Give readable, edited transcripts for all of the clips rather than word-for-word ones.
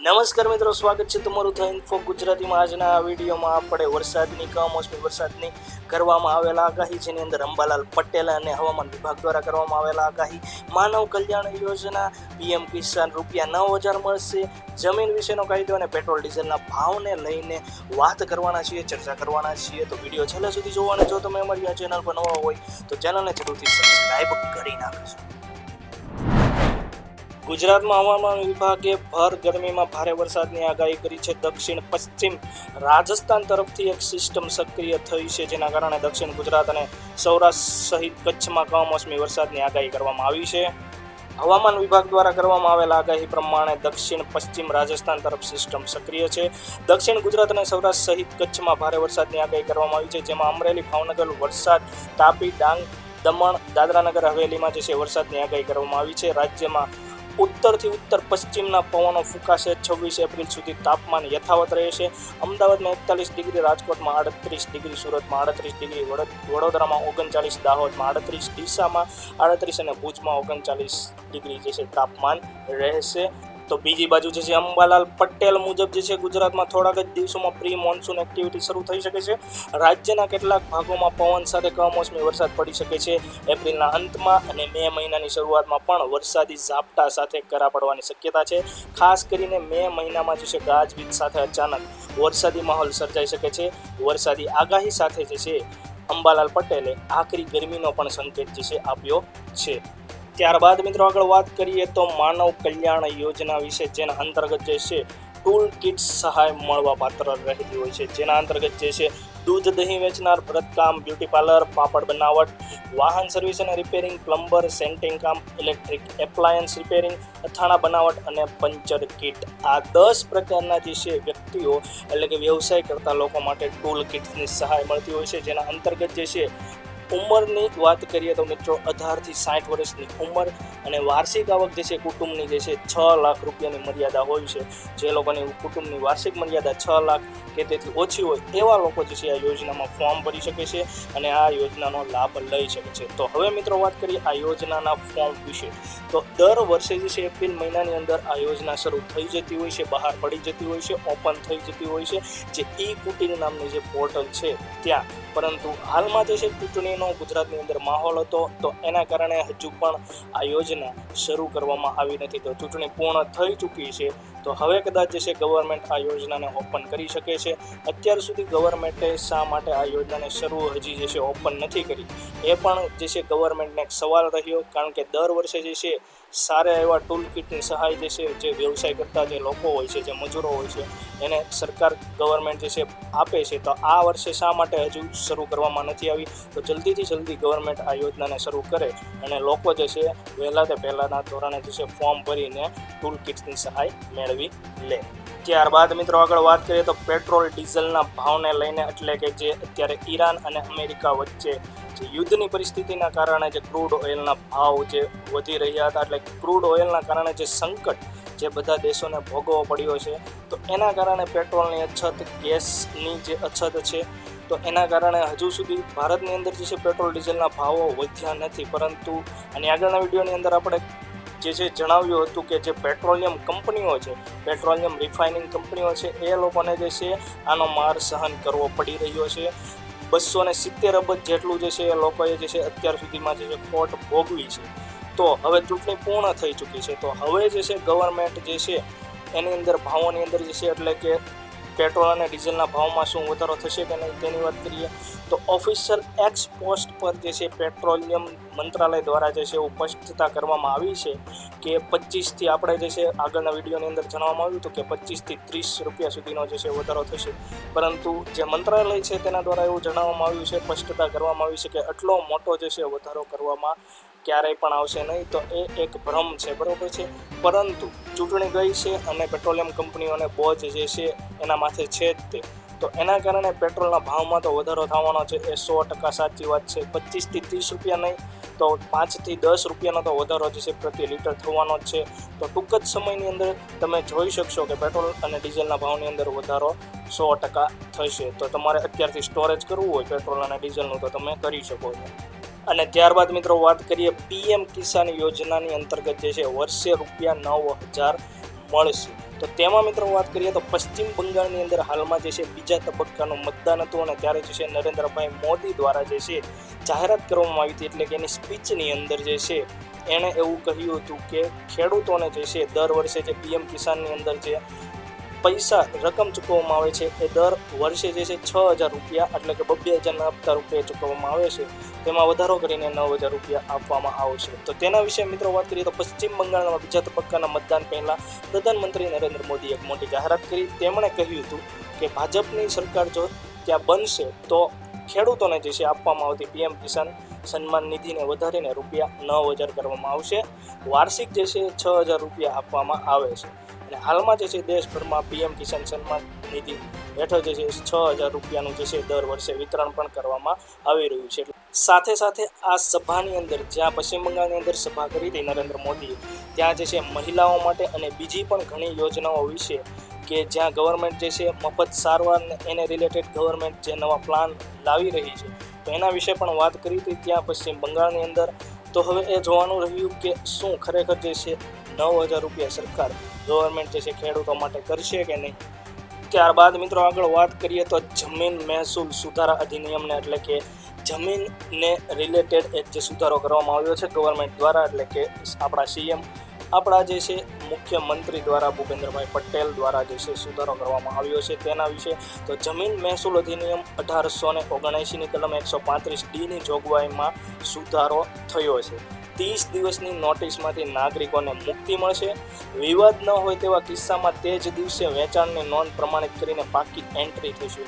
નમસ્કાર મિત્રો, સ્વાગત છે તમારું ધ ઇન્ફો ગુજરાતીમાં। આજના આ વિડીયોમાં આપણે વરસાદની કમોસમી વરસાદની કરવામાં આવેલા આગાહી, જેની અંદર અંબાલાલ પટેલ અને હવામાન વિભાગ દ્વારા કરવામાં આવેલા આગાહી, માનવ કલ્યાણ યોજના, પીએમ કિસાન ₹9,000 મળશે, જમીન વિશેનો કાયદો અને પેટ્રોલ ડીઝલના ભાવને લઈને વાત કરવાના છીએ, ચર્ચા કરવાના છીએ। તો વિડીયો છેલ્લે સુધી જોવો અને જો તમે અમારી આ ચેનલ પર નવા હોય તો ચેનલને જરૂરથી સબસ્ક્રાઈબ કરી નાખજો। ગુજરાતમાં હવામાન વિભાગે ભર ગરમીમાં ભારે વરસાદની આગાહી કરી છે। દક્ષિણ પશ્ચિમ રાજસ્થાન તરફથી એક સિસ્ટમ સક્રિય થઈ છે, જેના કારણે દક્ષિણ ગુજરાત અને સૌરાષ્ટ્ર સહિત કચ્છમાં કમોસમી વરસાદની આગાહી કરવામાં આવી છે। હવામાન વિભાગ દ્વારા કરવામાં આવેલા આગાહી પ્રમાણે દક્ષિણ પશ્ચિમ રાજસ્થાન તરફ સિસ્ટમ સક્રિય છે। દક્ષિણ ગુજરાત અને સૌરાષ્ટ્ર સહિત કચ્છમાં ભારે વરસાદની આગાહી કરવામાં આવી છે, જેમાં અમરેલી, ભાવનગર, વલસાડ, તાપી, ડાંગ, દમણ, દાદરાનગર હવેલીમાં જે છે વરસાદની આગાહી કરવામાં આવી છે। રાજ્યમાં ઉત્તરથી ઉત્તર પશ્ચિમના પવનો ફૂંકાશે। 26 એપ્રિલ સુધી તાપમાન યથાવત રહેશે। અમદાવાદમાં 41 ડિગ્રી, રાજકોટમાં 38 ડિગ્રી, સુરતમાં 38 ડિગ્રી, વડોદરામાં 39, દાહોદમાં 38, ડીસામાં 38 અને ભુજમાં 39 ડિગ્રી જે છે તાપમાન રહેશે। તો બીજી બાજુ જે છે અંબાલાલ પટેલ મુજબ જે છે ગુજરાતમાં થોડાક જ દિવસોમાં પ્રી મોન્સૂન એક્ટિવિટી શરૂ થઈ શકે છે। રાજ્યના કેટલાક ભાગોમાં પવન સાથે કમોસમી વરસાદ પડી શકે છે। એપ્રિલના અંતમાં અને મે મહિનાની શરૂઆતમાં પણ વરસાદી ઝાપટા સાથે કરા પડવાની શક્યતા છે। ખાસ કરીને મે મહિનામાં જે છે ગાજવીજ સાથે અચાનક વરસાદી માહોલ સર્જાઈ શકે છે। વરસાદી આગાહી સાથે જે છે અંબાલાલ પટેલે આકરી ગરમીનો પણ સંકેત જે છે આપ્યો છે। ત્યારબાદ મિત્રો આગળ વાત કરીએ તો માનવ કલ્યાણ યોજના વિશે, જેના અંતર્ગત જે છે ટૂલ કિટ સહાય મળવા પાત્ર રહેતી હોય છે। જેના અંતર્ગત જે છે દૂધ, દહીં વેચનાર, ભરતકામ, બ્યુટી પાર્લર, પાપડ બનાવટ, વાહન સર્વિસ અને રિપેરિંગ, પ્લમ્બર, સેન્ટિંગ કામ, ઇલેક્ટ્રિક એપ્લાયન્સ રિપેરિંગ, અથાણા બનાવટ અને પંચર કિટ, આ 10 પ્રકારના જે છે વ્યક્તિઓ એટલે કે વ્યવસાય કરતા લોકો માટે ટૂલ કિટની સહાય મળતી હોય છે। જેના અંતર્ગત જે છે ઉંમરની વાત કરીએ તો મિત્રો 18 થી 60 વર્ષની ઉંમર અને વાર્ષિક આવક જે છે કુટુંબની જે છે 6 લાખ રૂપિયાની મર્યાદા હોય છે। જે લોકોની કુટુંબની વાર્ષિક મર્યાદા 6 લાખ કે તેથી ઓછી હોય એવા લોકો જે છે આ યોજનામાં ફોર્મ ભરી શકે છે અને આ યોજનાનો લાભ લઈ શકે છે। તો હવે મિત્રો વાત કરીએ આ યોજનાના ફોર્મ વિશે। તો દર વર્ષે જે છે એપ્રિલ મહિનાની અંદર આ યોજના શરૂ થઈ જતી હોય છે, બહાર પડી જતી હોય છે, ઓપન થઈ જતી હોય છે, જે ઈ કુટીર નામની જે પોર્ટલ છે ત્યાં। પરંતુ હાલમાં જે છે ચૂંટણીનો ગુજરાતની અંદર માહોલ હતો, તો એના કારણે હજુ પણ આ યોજના શરૂ કરવામાં આવી નથી। તો ચૂંટણી પૂર્ણ થઈ ચૂકી છે, તો હવે કદાચ જે છે ગવર્મેન્ટ આ યોજનાને ઓપન કરી શકે છે। અત્યાર સુધી ગવર્મેન્ટે શા માટે આ યોજનાને શરૂ હજી જે છે ઓપન નથી કરી, એ પણ જે છે ગવર્મેન્ટને એક સવાલ રહ્યો। કારણ કે દર વર્ષે જે છે સારા એવા ટૂલ કિટની સહાય જે છે જે વ્યવસાય કરતા જે લોકો હોય છે, જે મજૂરો હોય છે, એને સરકાર ગવર્મેન્ટ જે છે આપે છે। તો આ વર્ષે શા માટે હજુ શરૂ કરવામાં નથી આવી? તો જલ્દીથી જલ્દી ગવર્મેન્ટ આ યોજનાને શરૂ કરે અને લોકો જે છે વહેલા તે પહેલાંના ધોરણે જે છે ફોર્મ ભરીને ટૂલ કિટ્સની સહાય મેળવી લે। ત્યારબાદ મિત્રો આગળ વાત કરીએ તો પેટ્રોલ ડીઝલના ભાવને લઈને, એટલે કે જે અત્યારે ઈરાન અને અમેરિકા વચ્ચે જે યુદ્ધની પરિસ્થિતિના કારણે જે ક્રૂડ ઓઇલના ભાવ જે વધી રહ્યા હતા, એટલે ક્રૂડ ઓઇલના કારણે જે સંકટ જે બધા દેશોને ભોગવવો પડ્યો છે, તો એના કારણે પેટ્રોલની અછત, ગેસની જે અછત છે, તો એના કારણે હજુ સુધી ભારતની અંદર જે છે પેટ્રોલ ડીઝલના ભાવો વધ્યા નથી। પરંતુ અને આગળના વિડીયોની અંદર આપણે જે છે જણાવ્યું હતું કે જે પેટ્રોલિયમ કંપનીઓ છે, પેટ્રોલિયમ રિફાઇનિંગ કંપનીઓ છે, એ લોકોને જે છે આનો માર સહન કરવો પડી રહ્યો છે। 270 અબજ જેટલું જે છે એ લોકોએ જે છે અત્યાર સુધીમાં જે છે ખોટ ભોગવી છે। તો હવે ચૂંટણી પૂર્ણ થઈ ચૂકી છે, તો હવે જે છે ગવર્મેન્ટ જે છે એની અંદર ભાવોની અંદર જે છે, એટલે કે પેટ્રોલ અને ડીઝલના ભાવમાં શું વધારો થશે કે નહીં તેની વાત કરીએ તો ઓફિશિયલ એક્સ પોસ્ટ પર જે છે પેટ્રોલિયમ મંત્રાલય દ્વારા જે છે સ્પષ્ટતા કરવામાં આવી છે કે 25થી આપણે જે છે આગળના વિડીયોની અંદર જણાવવામાં આવ્યું હતું કે 25 થી 30 રૂપિયા સુધીનો જે છે વધારો થશે। પરંતુ જે મંત્રાલય છે તેના દ્વારા એવું જણાવવામાં આવ્યું છે, સ્પષ્ટતા કરવામાં આવી છે કે આટલો મોટો જે છે વધારો કરવામાં ક્યારેય પણ આવશે નહીં। તો એ એક ભ્રમ છે, બરાબર છે। પરંતુ ચૂંટણી ગઈ છે અને પેટ્રોલિયમ કંપનીઓને બોજ જે છે એના માથે છે જ તે, તો એના કારણે પેટ્રોલના ભાવમાં તો વધારો થવાનો છે, એ 100% સાચી વાત છે। 25 થી 30 રૂપિયા નહીં તો 5 થી 10 રૂપિયાનો તો વધારો જે છે પ્રતિ લીટર થવાનો જ છે। તો ટૂંક જ સમયની અંદર તમે જોઈ શકશો કે પેટ્રોલ અને ડીઝલના ભાવની અંદર વધારો 100% થશે। તો તમારે અત્યારથી સ્ટોરેજ કરવું હોય પેટ્રોલ અને ડીઝલનું તો તમે કરી શકો છો। અને ત્યારબાદ મિત્રો વાત કરીએ પીએમ કિસાન યોજનાની અંતર્ગત જે છે વર્ષે ₹9,000 મળશે। તો તેમાં મિત્રો વાત કરીએ તો પશ્ચિમ બંગાળની અંદર હાલમાં જે છે બીજા તબક્કાનું મતદાન હતું અને ત્યારે જે છે નરેન્દ્રભાઈ મોદી દ્વારા જે છે જાહેરાત કરવામાં આવી હતી, એટલે કે એની સ્પીચની અંદર જે છે એણે એવું કહ્યું હતું કે ખેડૂતોને જે છે દર વર્ષે જે પીએમ કિસાનની અંદર જે પૈસા રકમ ચૂકવવામાં આવે છે એ દર વર્ષે જે છે 6,000 રૂપિયા એટલે કે 2,000ના હપ્તા રૂપિયા ચૂકવવામાં આવે છે, તેમાં વધારો કરીને 9,000 રૂપિયા આપવામાં આવશે. તો તેના વિશે મિત્રો વાત કરીએ તો પશ્ચિમ બંગાળના બીજા તબક્કાના મતદાન પહેલાં પ્રધાનમંત્રી નરેન્દ્ર મોદીએ એક મોટી જાહેરાત કરી. તેમણે કહ્યું હતું કે ભાજપની સરકાર જો ત્યાં બનશે તો ખેડૂતોને જે છે આપવામાં આવતી પીએમ કિસાન સન્માન નિધિને વધારીને રૂપિયા 9,000 કરવામાં આવશે. વાર્ષિક જે છે 6,000 રૂપિયા આપવામાં આવે છે. અને હાલમાં જે છે દેશભરમાં પીએમ કિસાન સન્માન નિધિ હેઠળ જે છે 6,000 રૂપિયાનું જે છે દર વર્ષે વિતરણ પણ કરવામાં આવી રહ્યું છે. સાથે સાથે આ સભાની અંદર જ્યાં પશ્ચિમ બંગાળની અંદર સભા કરી હતી નરેન્દ્ર મોદીએ, ત્યાં જે છે મહિલાઓ માટે અને બીજી પણ ઘણી યોજનાઓ વિશે કે જ્યાં ગવર્મેન્ટ જે છે મફત સારવાર એને રિલેટેડ ગવર્મેન્ટ જે નવા પ્લાન લાવી રહી છે તો એના વિશે પણ વાત કરી હતી ત્યાં પશ્ચિમ બંગાળની અંદર. તો હવે એ જોવાનું રહ્યું કે શું ખરેખર જે છે 9,000 રૂપિયા સરકાર ગવર્મેન્ટ જે છે ખેડૂતો માટે કરશે કે નહીં. ત્યારબાદ મિત્રો આગળ વાત કરીએ તો જમીન મહેસૂલ સુધારા અધિનિયમને એટલે કે જમીનને રિલેટેડ એક જે સુધારો કરવામાં આવ્યો છે ગવર્મેન્ટ દ્વારા, એટલે કે આપણા સીએમ આપણા જે છે મુખ્યમંત્રી દ્વારા ભૂપેન્દ્રભાઈ પટેલ દ્વારા જે છે સુધારો કરવામાં આવ્યો છે તેના વિશે. તો જમીન મહેસૂલ અધિનિયમ 1879ની કલમ 135Dની જોગવાઈમાં સુધારો થયો છે. 30 દિવસની નોટિસમાંથી નાગરિકોને મુક્તિ મળશે. વિવાદ ન હોય તેવા કિસ્સામાં તે જ દિવસે વેચાણની નોંધ પ્રમાણિત કરીને પાકી એન્ટ્રી થશે.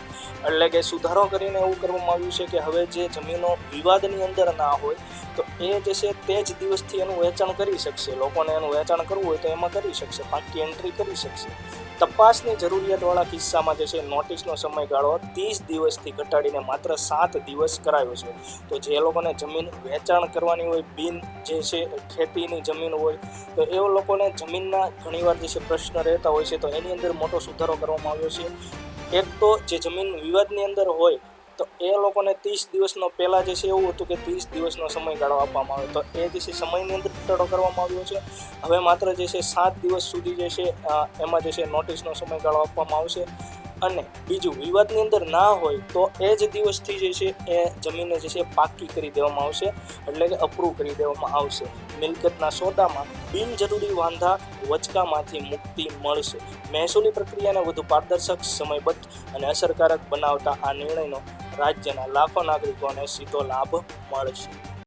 એટલે કે સુધારો કરીને એવું કરવામાં આવ્યું છે કે હવે જે જમીનો વિવાદની અંદર ના હોય તો એ જે છે તે જ દિવસથી એનું વેચાણ કરી શકશે. લોકોને એનું વેચાણ કરવું હોય તો એમાં કરી શકશે, પાકી એન્ટ્રી કરી શકશે. તપાસની જરૂરિયાતવાળા કિસ્સામાં જે છે નોટિસનો સમયગાળો 30 દિવસથી ઘટાડીને માત્ર 7 દિવસ કરાયો છે. તો જે લોકોને જમીન વેચાણ કરવાની હોય, બિન જે છે ખેતીની જમીન હોય તો એ લોકોને જમીનના ઘણીવાર જે છે પ્રશ્ન રહેતા હોય છે, તો એની અંદર મોટો સુધારો કરવામાં આવ્યો છે. એક તો જે જમીન વિવાદની અંદર હોય તો એ લોકોને 30 દિવસનો પહેલાં જે છે એવું હતું કે 30 દિવસનો સમયગાળો આપવામાં આવે, તો એ જે છે સમયની અંદર ઘટાડો કરવામાં આવ્યો છે. હવે માત્ર જે છે 7 દિવસ સુધી જે છે એમાં જે છે નોટિસનો સમયગાળો આપવામાં આવશે. અને બીજું વિવાદની અંદર ના હોય તો એ જ દિવસથી જે છે એ જમીનને જે છે પાકી કરી દેવામાં આવશે, એટલે કે અપ્રૂવ કરી દેવામાં આવશે. મિલકતના સોદામાં બિનજરૂરી વાંધા વચકામાંથી મુક્તિ મળશે. મહેસૂલી પ્રક્રિયાને વધુ પારદર્શક, સમયબદ્ધ અને અસરકારક બનાવતા આ નિર્ણયનો રાજ્યના લાખો નાગરિકોને સીધો લાભ મળશે.